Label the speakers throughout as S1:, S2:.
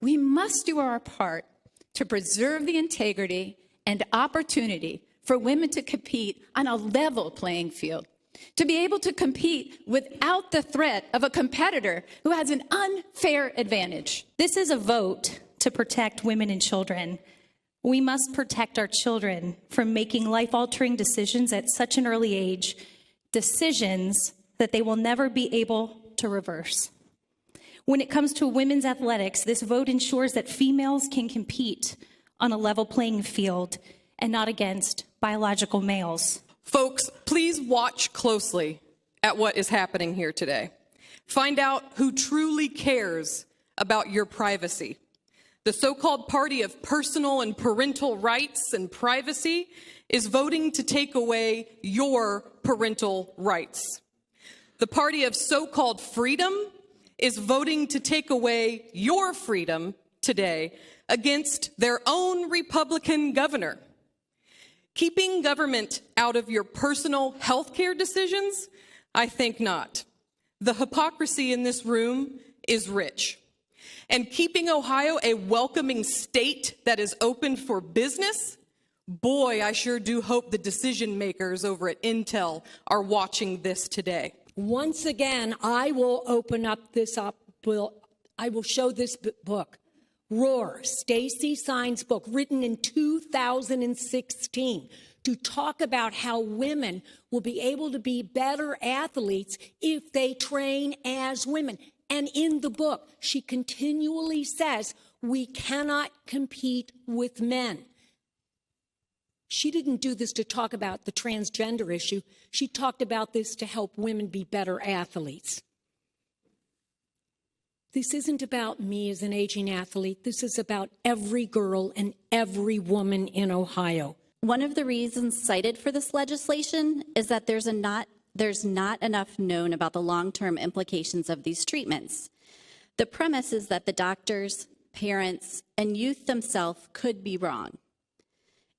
S1: We must do our part to preserve the integrity and opportunity for women to compete on a level playing field, to be able to compete without the threat of a competitor who has an unfair advantage.
S2: This is a vote to protect women and children. We must protect our children from making life-altering decisions at such an early age, decisions that they will never be able to reverse. When it comes to women's athletics, this vote ensures that females can compete on a level playing field and not against biological males.
S3: Folks, please watch closely at what is happening here today. Find out who truly cares about your privacy. The so-called party of personal and parental rights and privacy is voting to take away your parental rights. The party of so-called freedom is voting to take away your freedom today against their own Republican governor. Keeping government out of your personal health care decisions? I think not. The hypocrisy in this room is rich. And keeping Ohio a welcoming state that is open for business? Boy, I sure do hope the decision makers over at Intel are watching this today.
S4: Once again, I will open up this up. I will show this book, Roar, Stacey Sine's book, written in 2016, to talk about how women will be able to be better athletes if they train as women. And in the book, she continually says, we cannot compete with men. She didn't do this to talk about the transgender issue. She talked about this to help women be better athletes. This isn't about me as an aging athlete. This is about every girl and every woman in Ohio.
S5: One of the reasons cited for this legislation is that there's not enough known about the long-term implications of these treatments. The premise is that the doctors, parents, and youth themselves could be wrong.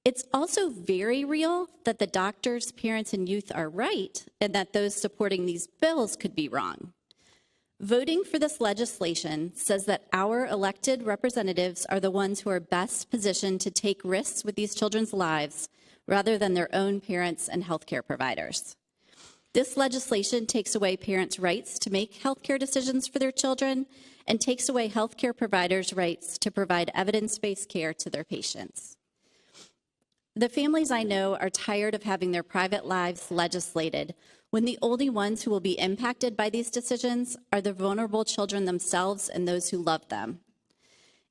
S5: It's also very real that the doctors, parents, and youth are right, and that those supporting these bills could be wrong. Voting for this legislation says that our elected representatives are the ones who are best positioned to take risks with these children's lives rather than their own parents and healthcare providers. This legislation takes away parents' rights to make healthcare decisions for their children and takes away healthcare providers' rights to provide evidence-based care to their patients. The families I know are tired of having their private lives legislated when the only ones who will be impacted by these decisions are the vulnerable children themselves and those who love them.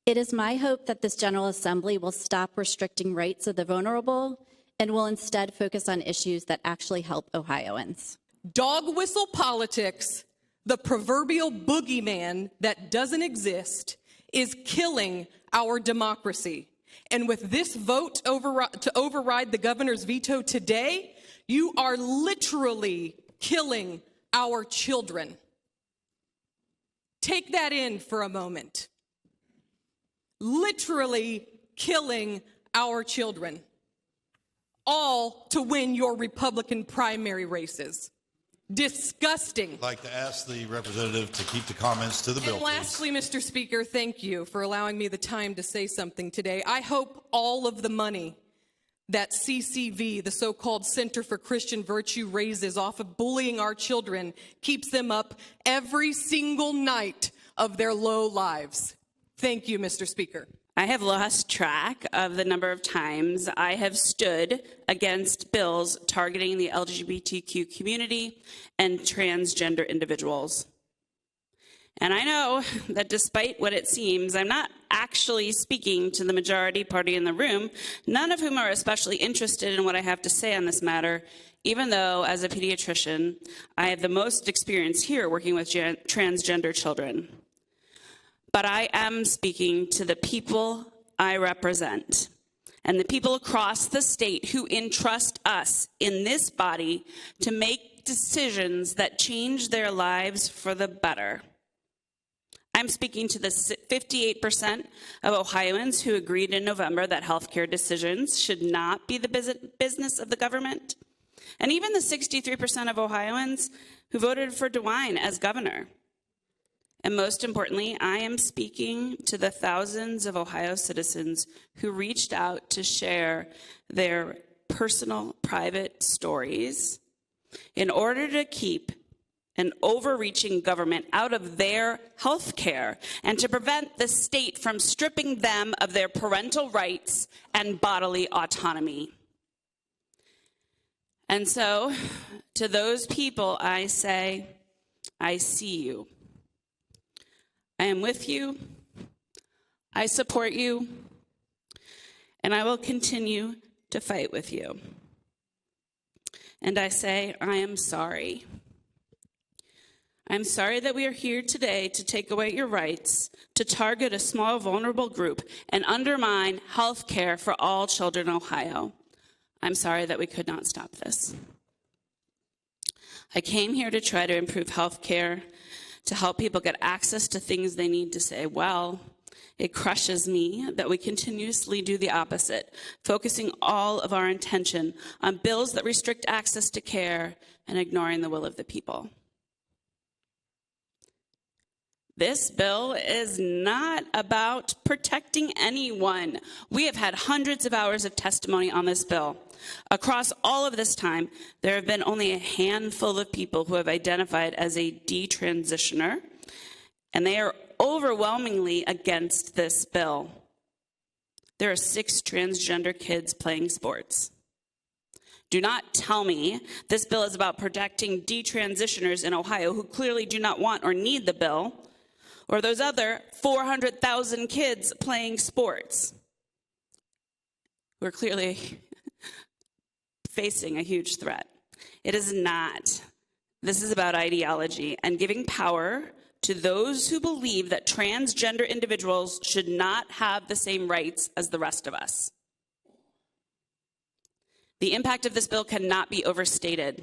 S5: It is my hope that this General Assembly will stop restricting rights of the vulnerable and will instead focus on issues that actually help Ohioans.
S3: Dog whistle politics, the proverbial boogeyman that doesn't exist, is killing our democracy. And with this vote to override the governor's veto today, you are literally killing our children. Take that in for a moment. Literally killing our children. All to win your Republican primary races. Disgusting.
S6: I'd like to ask the representative to keep the comments to the bill,
S3: And lastly,
S6: please.
S3: Mr. Speaker, thank you for allowing me the time to say something today. I hope all of the money that CCV, the so-called Center for Christian Virtue, raises off of bullying our children keeps them up every single night of their low lives. Thank you, Mr. Speaker.
S7: I have lost track of the number of times I have stood against bills targeting the LGBTQ community and transgender individuals. And I know that despite what it seems, I'm not actually speaking to the majority party in the room, none of whom are especially interested in what I have to say on this matter, even though as a pediatrician, I have the most experience here working with transgender children. But I am speaking to the people I represent and the people across the state who entrust us in this body to make decisions that change their lives for the better. I'm speaking to the 58% of Ohioans who agreed in November that healthcare decisions should not be the business of the government, and even the 63% of Ohioans who voted for DeWine as governor. And most importantly, I am speaking to the thousands of Ohio citizens who reached out to share their personal, private stories in order to keep an overreaching government out of their health care and to prevent the state from stripping them of their parental rights and bodily autonomy. And so, to those people, I say, I see you. I am with you. I support you. And I will continue to fight with you. And I say, I am sorry. I'm sorry that we are here today to take away your rights, to target a small, vulnerable group, and undermine health care for all children in Ohio. I'm sorry that we could not stop this. I came here to try to improve health care, to help people get access to things they need to say, well, it crushes me that we continuously do the opposite, focusing all of our attention on bills that restrict access to care and ignoring the will of the people. This bill is not about protecting anyone. We have had hundreds of hours of testimony on this bill. Across all of this time, there have been only a handful of people who have identified as a detransitioner, and they are overwhelmingly against this bill. There are 6 transgender kids playing sports. Do not tell me this bill is about protecting detransitioners in Ohio who clearly do not want or need the bill, or those other 400,000 kids playing sports who are clearly facing a huge threat. It is not. This is about ideology and giving power to those who believe that transgender individuals should not have the same rights as the rest of us. The impact of this bill cannot be overstated.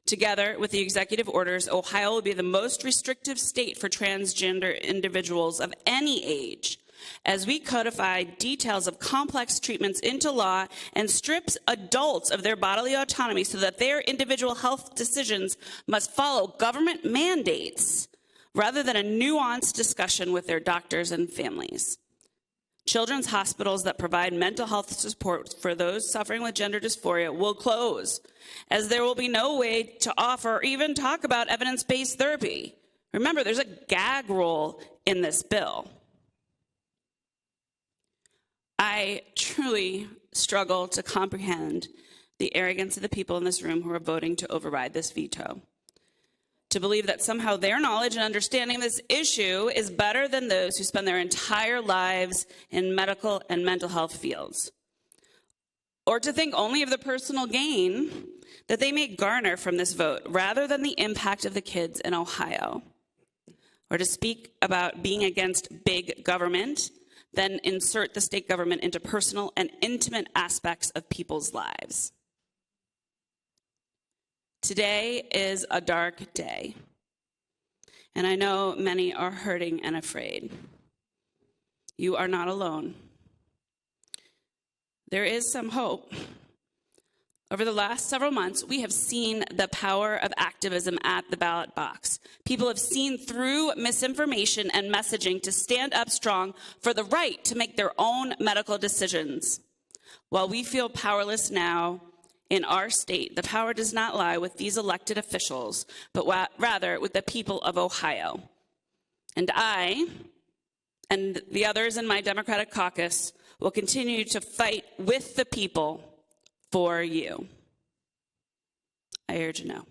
S7: Together with the executive orders, Ohio will be the most restrictive state for transgender individuals of any age, as we codify details of complex treatments into law and strips adults of their bodily autonomy so that their individual health decisions must follow government mandates rather than a nuanced discussion with their doctors and families. Children's hospitals that provide mental health support for those suffering with gender dysphoria will close, as there will be no way to offer or even talk about evidence-based therapy. Remember, there's a gag rule in this bill. I truly struggle to comprehend the arrogance of the people in this room who are voting to override this veto. To believe that somehow their knowledge and understanding of this issue is better than those who spend their entire lives in medical and mental health fields. Or to think only of the personal gain that they may garner from this vote, rather than the impact of the kids in Ohio. Or to speak about being against big government, then insert the state government into personal and intimate aspects of people's lives. Today is a dark day, and I know many are hurting and afraid. You are not alone. There is some hope. Over the last several months, we have seen the power of activism at the ballot box. People have seen through misinformation and messaging to stand up strong for the right to make their own medical decisions. While we feel powerless now, in our state, the power does not lie with these elected officials, but rather with the people of Ohio. And I, and the others in my Democratic caucus, will continue to fight with the people for you. I urge you no.